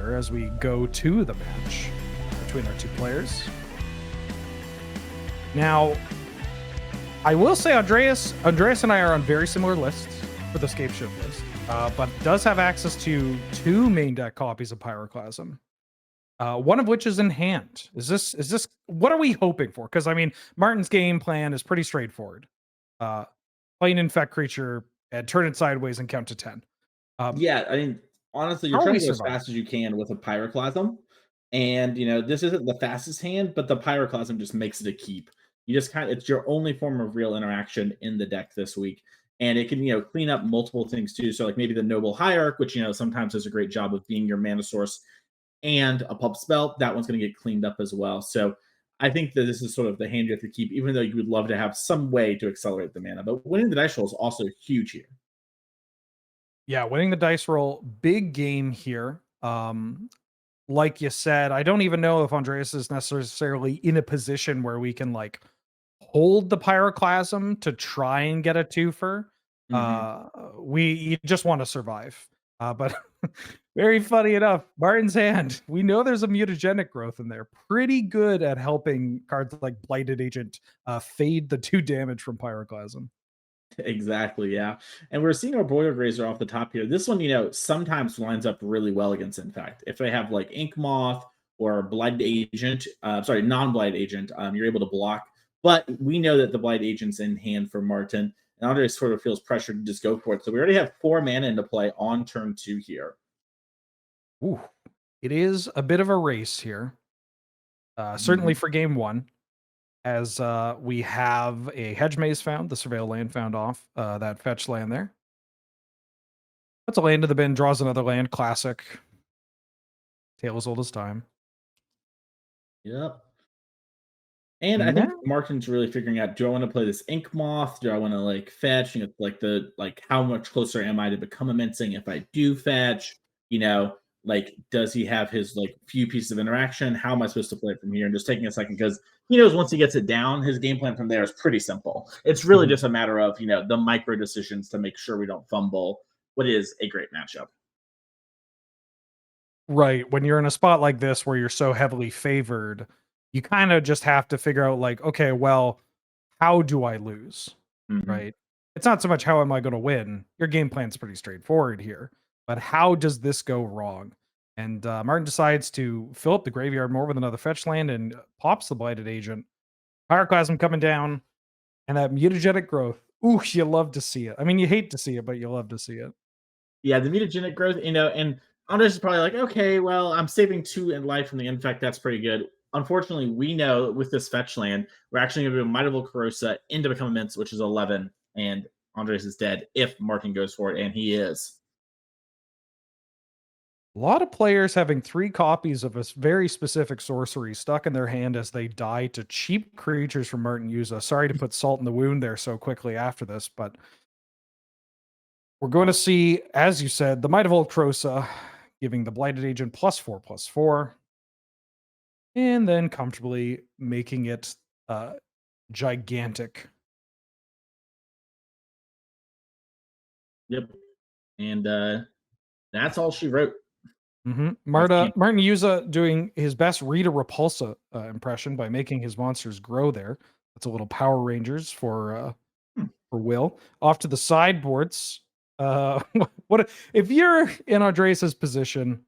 here as we go to the match between our two players. Now, I will say Andreas and I are on very similar lists for the Scapeshift list, but does have access to 2 main deck copies of Pyroclasm. One of which is in hand. Is this what are we hoping for? Because I mean, Martin's game plan is pretty straightforward. Play an infect creature and turn it sideways and count to 10. Yeah, I mean, honestly, How you're are trying we to go as surviving? fast as you can with a Pyroclasm, and, this isn't the fastest hand, but the Pyroclasm just makes it a keep. You just it's your only form of real interaction in the deck this week, and it can, clean up multiple things too, so, like, maybe the Noble Hierarch, which, sometimes does a great job of being your mana source, and a pulp spell, that one's gonna get cleaned up as well, so I think that this is sort of the hand you have to keep, even though you would love to have some way to accelerate the mana, but winning the dice roll is also huge here. Yeah, winning the dice roll, big game here. Like you said, I don't even know if Andreas is necessarily in a position where we can like hold the Pyroclasm to try and get a twofer. Mhm. We you just want to survive. But very funny enough, Martin's hand. We know there's a mutagenic growth in there. Pretty good at helping cards like Blighted Agent fade the 2 damage from Pyroclasm. Exactly, yeah. And we're seeing our Boiler Grazer off the top here. This one, sometimes lines up really well against Infect. If they have like Ink Moth or Blighted Agent, sorry, non-Blighted Agent, you're able to block. But we know that the Blighted Agent's in hand for Martin, and Andre sort of feels pressured to just go for it. So we already have 4 mana into play on turn 2 here. Ooh, it is a bit of a race here. Certainly Mhm. for game 1. As we have a hedge maze found, the surveil land found off that fetch land there. Puts a land to the bin, draws another land. Classic. Tale as old as time. Yep. And I think Now, Martin's really figuring out, do I want to play this Ink Moth? Do I want to like fetch? Like how much closer am I to become a mincing if I do fetch? Like does he have his like few pieces of interaction? How am I supposed to play it from here? And just taking a second because he knows once he gets it down, his game plan from there is pretty simple. It's really mhm. just a matter of the micro decisions to make sure we don't fumble what is a great matchup. Right. When you're in a spot like this where you're so heavily favored, you kind of just have to figure out, like, okay, well, how do I lose? Mhm. Right. It's not so much how am I going to win. Your game plan's pretty straightforward here, but how does this go wrong? And Martin decides to fill up the graveyard more with another fetch land and pops the Blighted Agent. Pyroclasm coming down, and that mutagenic growth. Ooh, you love to see it. I mean, you hate to see it, but you love to see it. Yeah, the mutagenic growth, and Andres is probably like, okay, well, I'm saving 2 in life from the infect. That's pretty good. Unfortunately, we know with this fetch land, we're actually going to be Might Corrosa into Become Immense, which is 11, and Andres is dead if Martin goes for it, and he is. A lot of players having 3 copies of a very specific sorcery stuck in their hand as they die to cheap creatures from Martin Juza. Sorry to put salt in the wound there so quickly after this, but we're going to see, as you said, the Might of Old Crosa giving the Blighted Agent +4/+4, and then comfortably making it gigantic. Yep. And that's all she wrote. That's game. Martin Juza doing his best Rita Repulsa impression by making his monsters grow there. That's a little Power Rangers Hmm. for Will. Off to the sideboards. What if you're in Andreas's position?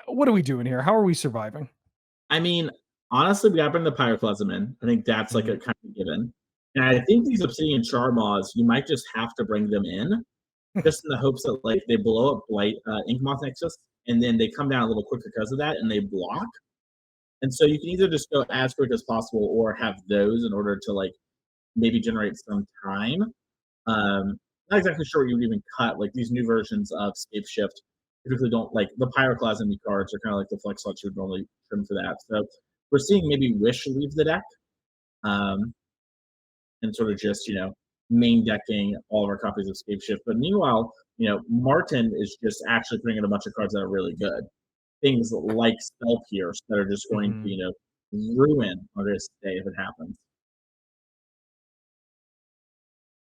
What are we doing here? How are we surviving? I mean, honestly, we got to bring the Pyroclasm in. I think that's like Mhm. a kind of given. And I think these Obsidian Charmaws, you might just have to bring them in just in the hopes that like they blow up Blight Ink Moth Nexus, and then they come down a little quicker because of that, and they block. And so you can either just go as quick as possible, or have those in order to like maybe generate some time. Not exactly sure what you would even cut. Like these new versions of Scapeshift typically don't like the Pyroclasm cards are kind of like the flex slots you would normally trim for that. So we're seeing maybe Wish leave the deck, um, and sort of just main decking all of our copies of Scapeshift. But meanwhile, Martin is just actually putting in a bunch of cards that are really good. Things like Spell Pierce that are just going to Mhm. ruin on this day if it happens.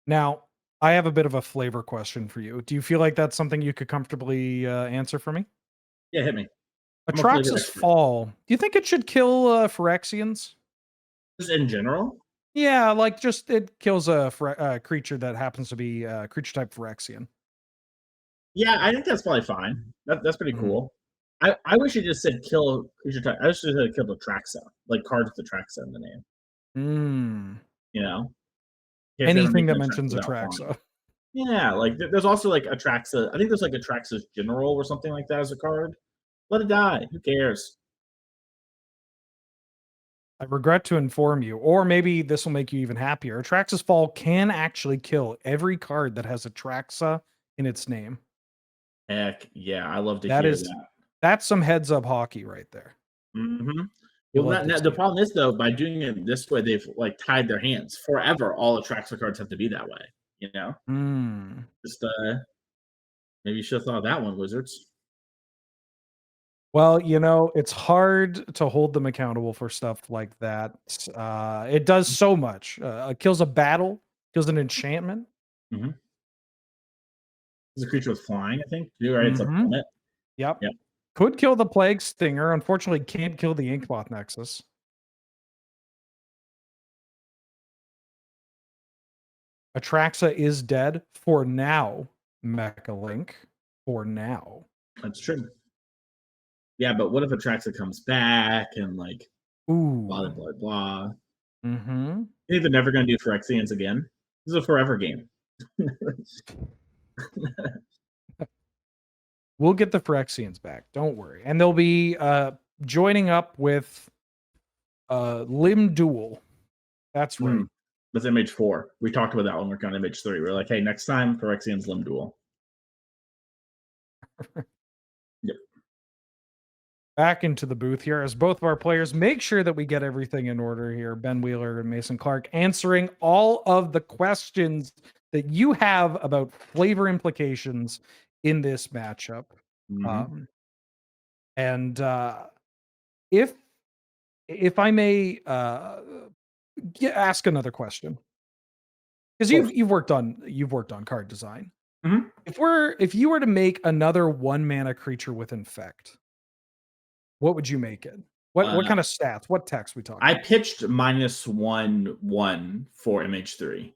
Now, I have a bit of a flavor question for you. Do you feel like that's something you could comfortably answer for me? Yeah, hit me. I'm gonna play the Atrax's expert. Fall. Do you think it should kill Phyrexians? Just in general. Yeah, like just it kills a creature that happens to be creature type Phyrexian. Yeah, I think that's probably fine. That's pretty Mhm. cool. I wish it just said kill creature type. I wish it said kill the Traxa, like cards with the Traxa in the name. Mm. You know, if you're ever Anything making that a Traxa mentions without flying. Atraxa. Yeah, like there's also like Atraxa. I think there's like Atraxa's General or something like that as a card. Let it die. Who cares? I regret to inform you, or maybe this will make you even happier. Atrax's Fall can actually kill every card that has Atraxa in its name. Heck yeah, I love to That hear is that. that's some heads up hockey right there. Hmm. You Well, love to the see it. problem is though, by doing it this way, they've like tied their hands forever. All Atraxa cards have to be that way. You know, Mm. just maybe you should have thought of that one, Wizards. Well, it's hard to hold them accountable for stuff like that. It does so much. It kills a battle, kills an enchantment. Mm-hmm. It's a creature with flying, I think. You're right. It's a Mm-hmm. plummet. Yep. Yep. Could kill the Plague Stinger. Unfortunately, can't kill the Inkmoth Nexus. Atraxa is dead for now. Mecha Link for now. That's true. Yeah, but what if Atraxa comes back and like blah Ooh. blah blah? Mm-hmm. You think they're never going to do Phyrexians again? This is a forever game. We'll get the Phyrexians back. Don't worry. And they'll be joining up with Limb Duel. That's right. Mm. That's image 4. We talked about that when we are on image 3. We're like, hey, next time Phyrexians Limb Duel. Yep. Back into the booth here as both of our players make sure that we get everything in order here. Ben Wheeler and Mason Clark answering all of the questions that you have about flavor implications in this matchup. Mm-hmm. And if I may ask another question, because you've worked on card design. Mm-hmm. If you were to make another 1-mana creature with Infect, what would you make it? What kind of stats? What text we talking? I pitched -1/1 for MH3.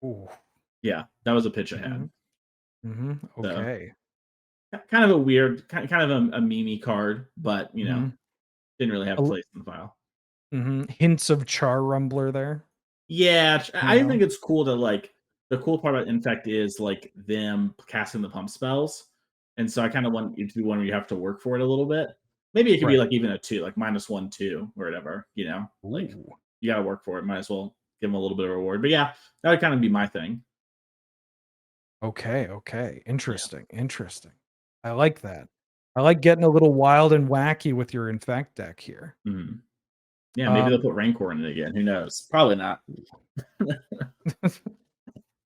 Ooh. Yeah, that was a pitch I had. So, Okay. kind of a weird, kind of a meme card, but didn't really have a place in the file. Hints of Char Rumbler there. Yeah, I No. think it's cool to like the cool part about Infect is like them casting the pump spells. And so I kind of want it to be one where you have to work for it a little bit. Maybe it could be Right. like even a 2, like -1/2 or whatever, like Ooh. you gotta work for it. Might as well give them a little bit of reward. But yeah, that would kind of be my thing. Okay. Yeah. Interesting. I like that. I like getting a little wild and wacky with your Infect deck here. Mhm. Yeah, maybe they'll Um, put Rancor in it again. Who knows? Probably not.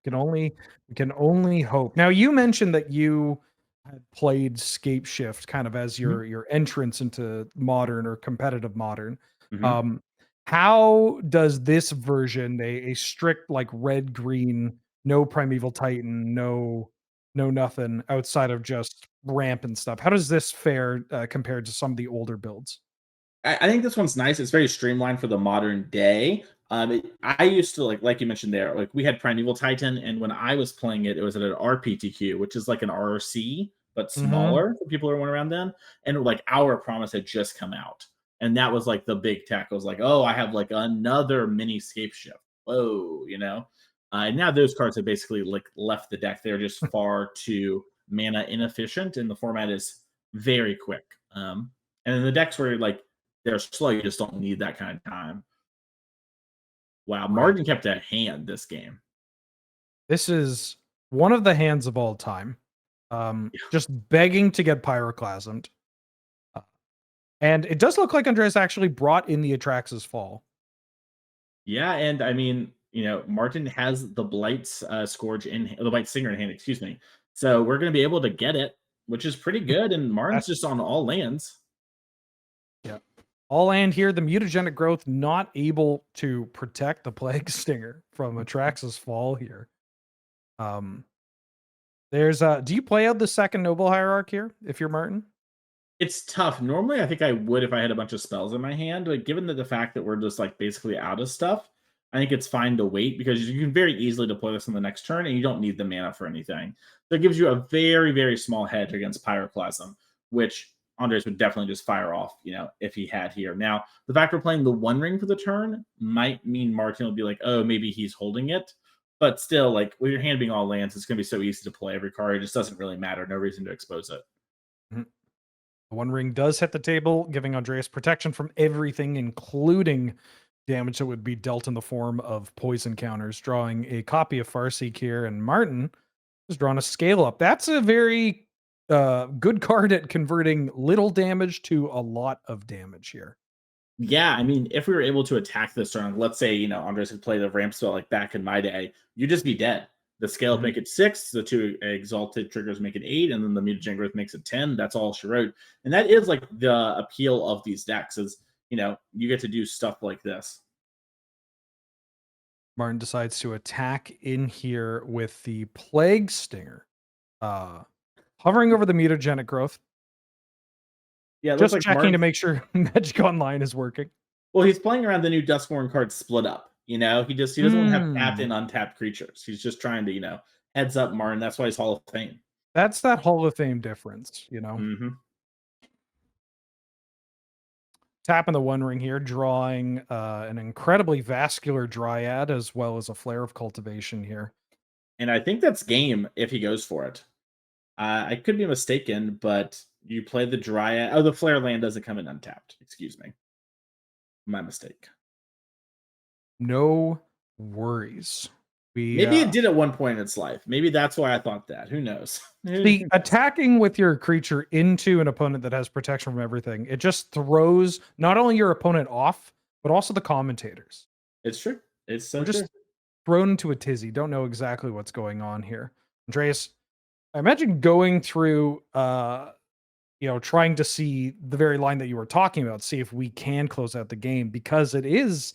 we can only hope. Now you mentioned that you had played Scapeshift kind of as Mhm. your entrance into modern or competitive modern. Mhm. Um, how does this version, a strict like red green, no primeval titan, no nothing outside of just ramp and stuff? How does this fare compared to some of the older builds? I think this one's nice. It's very streamlined for the modern day. I used to like you mentioned there, like we had Primeval Titan, and when I was playing it, it was at an RPTQ, which is like an RC but Mm-hmm. smaller for people who weren't around then. And like Our Promise had just come out, and that was like the big tech. I was like, oh, I have like another mini Scapeshift. Whoa. And now those cards have basically like left the deck. They're just far too mana inefficient, and the format is very quick. And in the decks where like they're slow. You just don't need that kind of time. Wow, Right. Martin kept a hand this game. This is one of the hands of all time. Just begging to get pyroclasmed. Uh, and it does look like Andreas actually brought in the Atrax's Fall. Yeah, and I mean, Martin has the Blight's Scourge in the Blight Singer in hand, excuse me. So we're going to be able to get it, which is pretty good. And Martin's That's just on all lands. yeah. All land here, the mutagenic growth not able to protect the Plague Stinger from Atrax's Fall here. There's do you play out the second noble hierarch here if you're Martin? It's tough. Normally, I think I would if I had a bunch of spells in my hand, but given that the fact that we're just like basically out of stuff, I think it's fine to wait because you can very easily deploy this on the next turn and you don't need the mana for anything. So it gives you a very, very small hedge against Pyroclasm, which Andres would definitely just fire off, if he had here. Now, the fact we're playing the One Ring for the turn might mean Martin will be like, oh, maybe he's holding it. But still, like with your hand being all lands, it's going to be so easy to play every card. It just doesn't really matter. No reason to expose it. Mhm. The One Ring does hit the table, giving Andreas protection from everything, including damage that would be dealt in the form of poison counters, drawing a copy of Farseek here, and Martin has drawn a scale up. That's a very good card at converting little damage to a lot of damage here. Yeah, I mean, if we were able to attack this turn, let's say, Andres had played a ramp spell like back in my day, you'd just be dead. The scale up Mhm. make it 6, the 2 exalted triggers make it 8, and then the mutagen growth makes it 10. That's all she wrote. And that is like the appeal of these decks is, you get to do stuff like this. Martin decides to attack in here with the Plague Stinger. Hovering over the mutagenic growth, Yeah, it looks just like checking to Martin. make sure Magic Online is working. Well, he's playing around the new Duskborn card split up. He doesn't want to have tapped Mm, and untapped creatures. He's just trying to, heads up Martin. That's why he's Hall of Fame. that's that Hall of Fame difference. Hmm. Tapping the One Ring here, drawing an incredibly vascular Dryad as well as a Flare of Cultivation here. And I think that's game if he goes for it. I could be mistaken, but you play the Dryad. Oh, the Flare land doesn't come in untapped. Excuse me. My mistake. No worries. We Maybe it did at one point in its life. Maybe that's why I thought that. Who knows? see attacking with your creature into an opponent that has protection from everything. It just throws not only your opponent off, but also the commentators. It's true. It's We're so true. just thrown into a tizzy. Don't know exactly what's going on here. Andreas, I imagine going through trying to see the very line that you were talking about, see if we can close out the game because it is,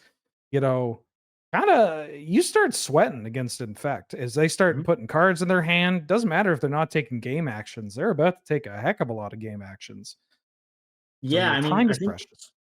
you know, kind of you start sweating against Infect as they start Mhm. putting cards in their hand. Doesn't matter if they're not taking game actions, they're about to take a heck of a lot of game actions. So Yeah, your I mean, time I is think precious.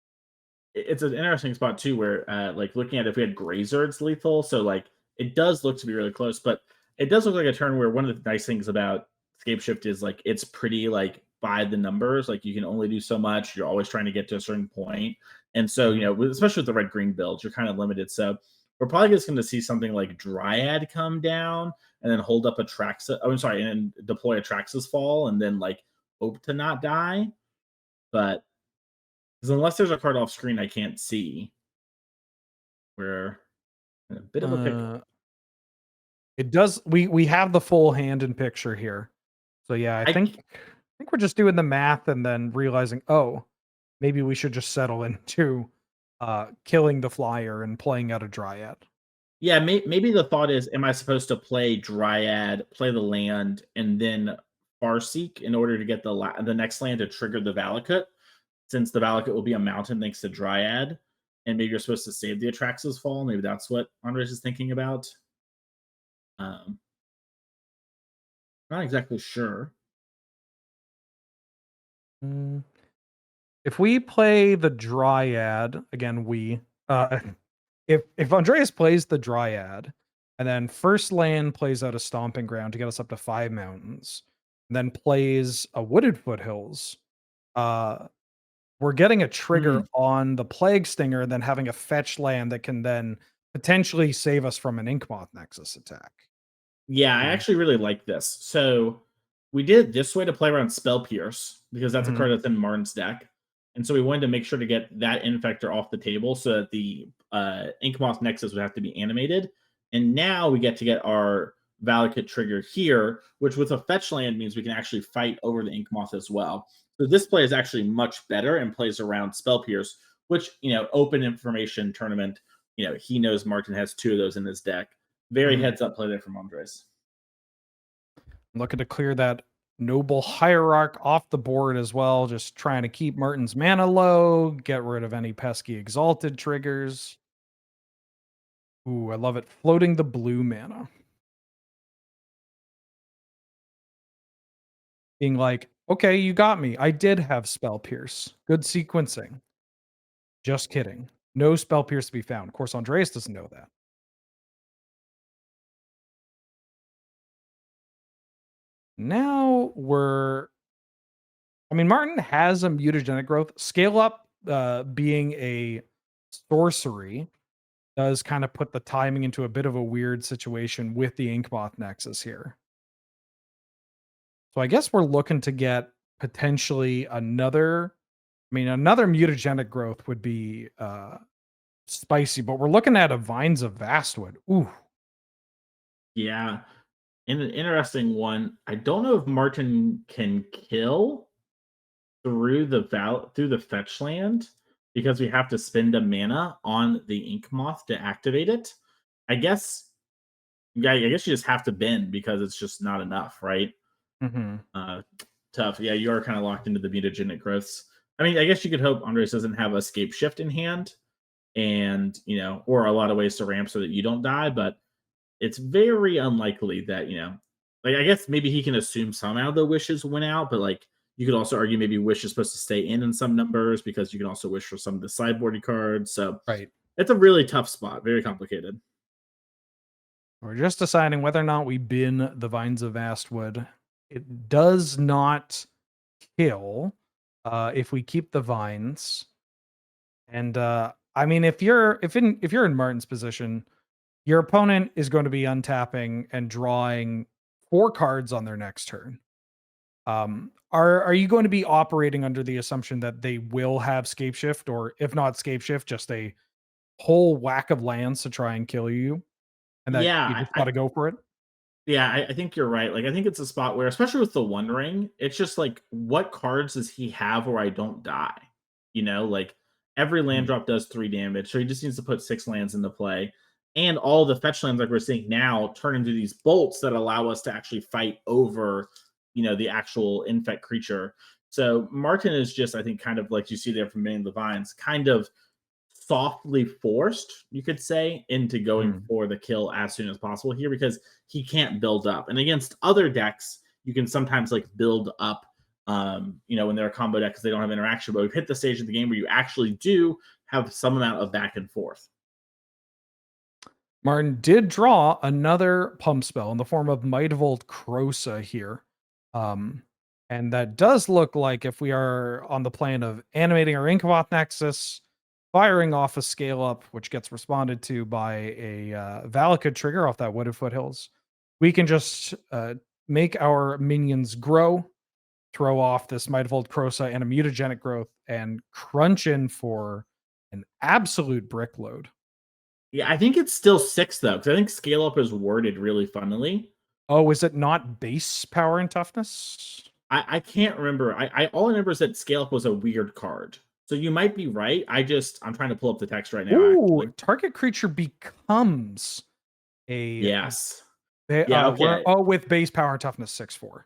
it's an interesting spot too, where like looking at if we had Grazer's lethal, so like it does look to be really close, but it does look like a turn where one of the nice things about Scapeshift is like it's pretty like by the numbers. Like you can only do so much. You're always trying to get to a certain point, and so Mhm. especially with the red green builds, you're kind of limited. So we're probably just going to see something like Dryad come down and then hold up a Traxxas. Oh, I'm sorry, and then deploy a Traxxas Fall, and then like hope to not die, but. Because unless there's a card off screen I can't see, we're in a bit of a pickle. Uh, it does. We have the full hand in picture here. So yeah, I I think we're just doing the math and then realizing, oh, maybe we should just settle into killing the flyer and playing out a Dryad. Yeah, maybe the thought is, am I supposed to play Dryad, play the land, and then Farseek in order to get the next land to trigger the Valakut? Since the Valakut will be a mountain thanks to Dryad, and maybe you're supposed to save the Atraxas Fall. Maybe that's what Andres is thinking about. Um, Not exactly sure. Mm, if we play the Dryad again, if Andreas plays the Dryad and then first land plays out a Stomping Ground to get us up to 5 mountains, and then plays a Wooded Foothills, uh, we're getting a trigger Hmm. on the Plague Stinger, and then having a fetch land that can then potentially save us from an Inkmoth Nexus attack. Yeah, I Mm. actually really like this. So we did it this way to play around Spell Pierce because that's a Mhm. card that's in Martin's deck. And so we wanted to make sure to get that Infector off the table so that the Inkmoth Nexus would have to be animated. And now we get to get our Valakut trigger here, which with a fetch land means we can actually fight over the Inkmoth as well. So this play is actually much better and plays around Spell Pierce, which, open information tournament, he knows Martin has 2 of those in his deck. Very Mhm. heads up play there from Andres. Looking to clear that Noble Hierarch off the board as well, just trying to keep Martin's mana low, get rid of any pesky Exalted triggers. Ooh, I love it. Floating the blue mana. Being like, Okay, you got me. I did have Spell Pierce. Good sequencing. Just kidding. No Spell Pierce to be found. Of course, Andreas doesn't know that. Now Martin has a mutagenic growth. Scale up being a sorcery does kind of put the timing into a bit of a weird situation with the Inkmoth Nexus here. So I guess we're looking to get potentially another mutagenic growth would be spicy, but we're looking at a Vines of Vastwood. Ooh. Yeah. And an interesting one. I don't know if Martin can kill through the fetch land because we have to spend a mana on the Ink Moth to activate it. I guess yeah, I guess you just have to bend because it's just not enough, right? Mm-hmm. Tough. Yeah, you are kind of locked into the mutagenic growths. I mean, I guess you could hope Andres doesn't have a Scapeshift in hand and, or a lot of ways to ramp so that you don't die, but it's very unlikely that, like, I guess maybe he can assume somehow the wishes went out, but like, you could also argue maybe wish is supposed to stay in some numbers because you can also wish for some of the sideboardy cards. So Right. it's a really tough spot, very complicated. We're just deciding whether or not we bin the Vines of Vastwood. It does not kill if we keep the vines. And if you're in Martin's position, your opponent is going to be untapping and drawing 4 cards on their next turn. Are you going to be operating under the assumption that they will have Scapeshift, or if not Scapeshift, just a whole whack of lands to try and kill you, and that you Yeah, just got to go for it? Yeah, I think you're right. Like, I think it's a spot where, especially with the One Ring, it's just like, what cards does he have where I don't die? Like every land Mm. drop does 3 damage, so he just needs to put 6 lands into play, and all the fetch lands, like we're seeing now, turn into these bolts that allow us to actually fight over, the actual infect creature. So Martin is just, I think, kind of like you see there from Many the Vines, kind of softly forced, you could say, into going Mm. for the kill as soon as possible here because he can't build up. And against other decks, you can sometimes like build up, when they're a combo deck because they don't have interaction. But we've hit the stage of the game where you actually do have some amount of back and forth. Martin did draw another pump spell in the form of Mightvolt Crosa here. And that does look like if we are on the plane of animating our Inkmoth Nexus, firing off a scale up, which gets responded to by a Valakut trigger off that Wooded Foothills, we can just make our minions grow, throw off this Mightvolt Crosa and a mutagenic growth, and crunch in for an absolute brick load. Yeah, I think it's still 6 though, because I think scale up is worded really funnily. Oh, is it not base power and toughness? I can't remember. I all I remember is that scale up was a weird card. So you might be right. I'm trying to pull up the text right now. Ooh, Actually, target creature becomes a yes, yeah, okay. with base power and toughness 6/4.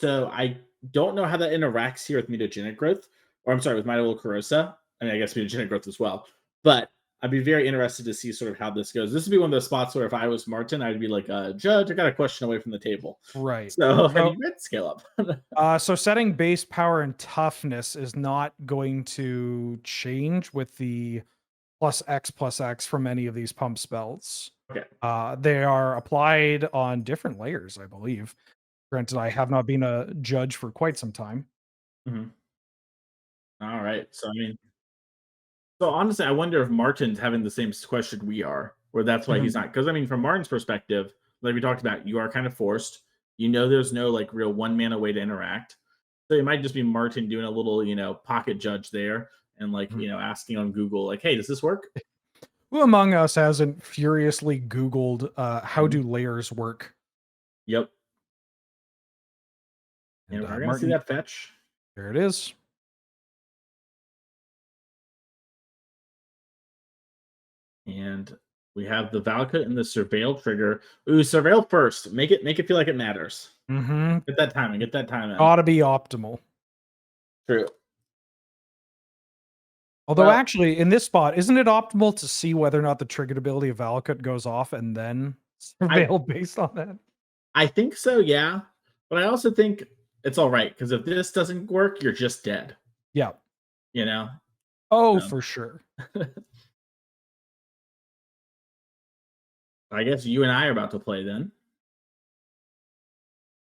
So I don't know how that interacts here with mutagenic growth, or I'm sorry, with Mightable Corrosa. I mean, I guess mutagenic growth as well. But I'd be very interested to see sort of how this goes. This would be one of those spots where if I was Martin, I'd be like, Judge, I got a question away from the table. Right. So have you read Scale Up? So setting base power and toughness is not going to change with the +X from any of these pump spells. Okay. They are applied on different layers, I believe. Granted, I have not been a judge for quite some time. Mhm. All right. So honestly, I wonder if Martin's having the same question we are, where that's why he's Mhm. not. Because I mean, from Martin's perspective, like we talked about, you are kind of forced. There's no like real 1 mana way to interact. So it might just be Martin doing a little, pocket judge there and like, Mhm. asking on Google, like, hey, does this work? Who among us hasn't furiously Googled how Mhm. do layers work? Yep. And And we're gonna see Martin, that fetch. there it is. And we have the Valka and the Surveil trigger. Ooh, Surveil first. Make it feel like it matters. Mm-hmm. Get that timing. Get that time in. Gotta be optimal. True. Although Well, actually, in this spot, isn't it optimal to see whether or not the triggered ability of Valakut goes off and then I surveil based on that? I think so, yeah. But I also think it's all right because if this doesn't work, you're just dead. Yeah. You know. Oh, So, for sure. I guess you and I are about to play then.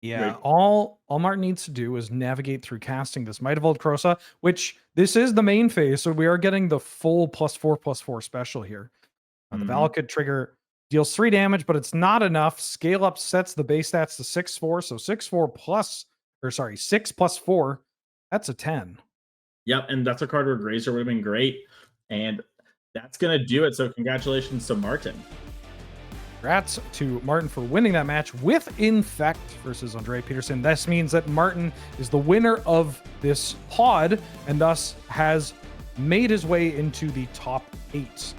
Yeah, Wait. all Martin needs to do is navigate through casting this Might of Old Krosa, which this is the main phase, so we are getting the full +4/+4 special here. The Mhm. Valakut trigger deals 3 damage, but it's not enough. Scale up sets the base stats to 6/4, so 6 plus 4, that's a 10. Yep, and that's a card where Grazer would have been great, and that's gonna do it. So congratulations to Martin. Congrats to Martin for winning that match with Infect versus Andreas Petersen. This means that Martin is the winner of this pod and thus has made his way into the top 8.